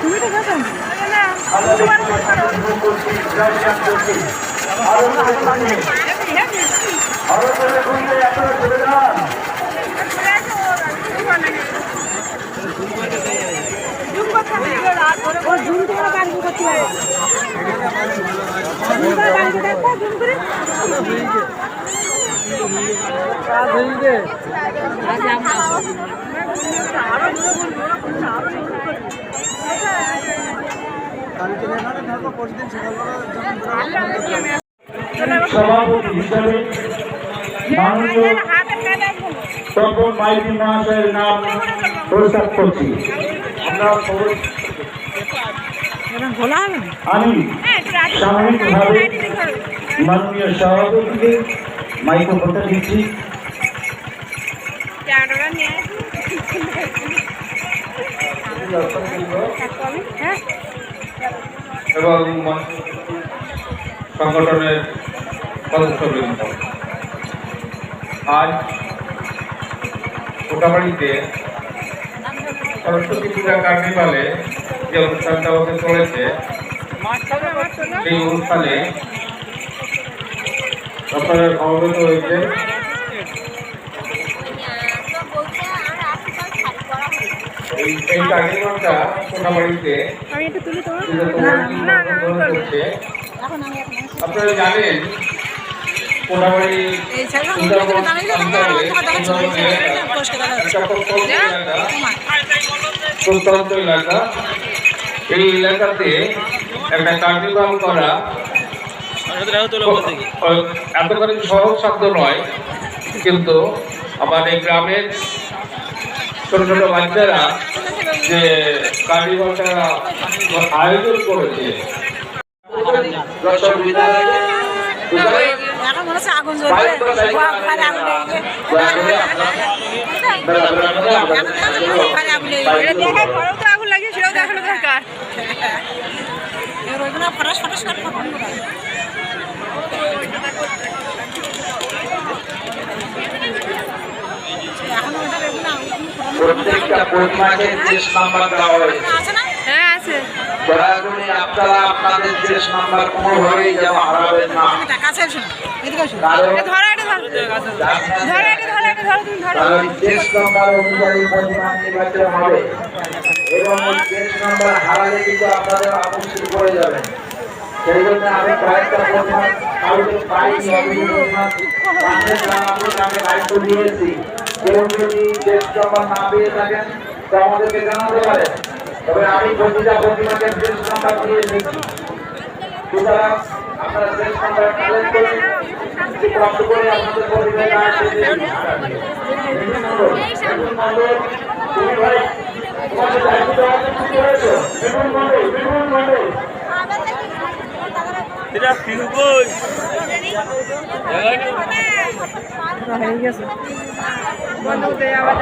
তুমি তো গেছো সভাপতি হিসাবে মাননীয় তপন মাইতি মহাশয়ের নাম প্রস্তাব করছি। আমি সাময়িকভাবে মাননীয় সভাপতিকে মাইক্রোফোনটা দিচ্ছি। এবং সংগঠনের সদস্যবৃন্দ, আজ কোটাবাড়িতে সরস্বতী পূজা কার্নিভালে যে অনুষ্ঠানটা হতে চলেছে, সেই অনুষ্ঠানে আপনারা সমবেত হয়েছে এই কার্নিভালটা কোটাবাড়িতে করছে। আপনারা জানেন কোটাবাড়ি প্রত্যন্ত এলাকা, এই এলাকাতে একটা কার্নিভাল করা এতখানি সহজ সাধ্য নয়, কিন্তু আমাদের গ্রামের ছোট ছোট বাচ্চারা যে কার্নিভালটা আয়োজন করেছে, আগুন লাগে সেটাও দেখানো দরকার। প্রত্যেকটা পরিমাণে 30 নাম্বার দেওয়া হয়েছে। হ্যাঁ আছে। দয়া করে আপনারা আপনাদের 30 নাম্বার কোনোভাবেই যেন হারাবেন না। কারণ 30 নাম্বার অনুযায়ী পরিমাণ নির্বাচন হবে এবং 30 নাম্বার হারালে কিন্তু আপনাদের আপত্তি করে যাবেন। সেই জন্য আমি কয়েকটা পরিমাণ কাউকে পাইনি, আমি দায়িত্ব দিয়েছি। কেউ যদি 30 নাম্বার না পেয়ে থাকেন তো আমাদেরকে জানাতে পারেন, তবে আমি প্রতিটা প্রতিমাকে 30 নাম্বার দিয়ে দিচ্ছি। সুতরাং আপনারা 30 নাম্বার কালেক্ট করে প্রাপ্ত করে আপনাদের প্রতিমাকে তুমি ভাই তোমাদের দায়িত্ব কি করেছো? বিপুল মন্ডল এটা ফিরুকই হয়ে গেছে বন্ধ হতে আবার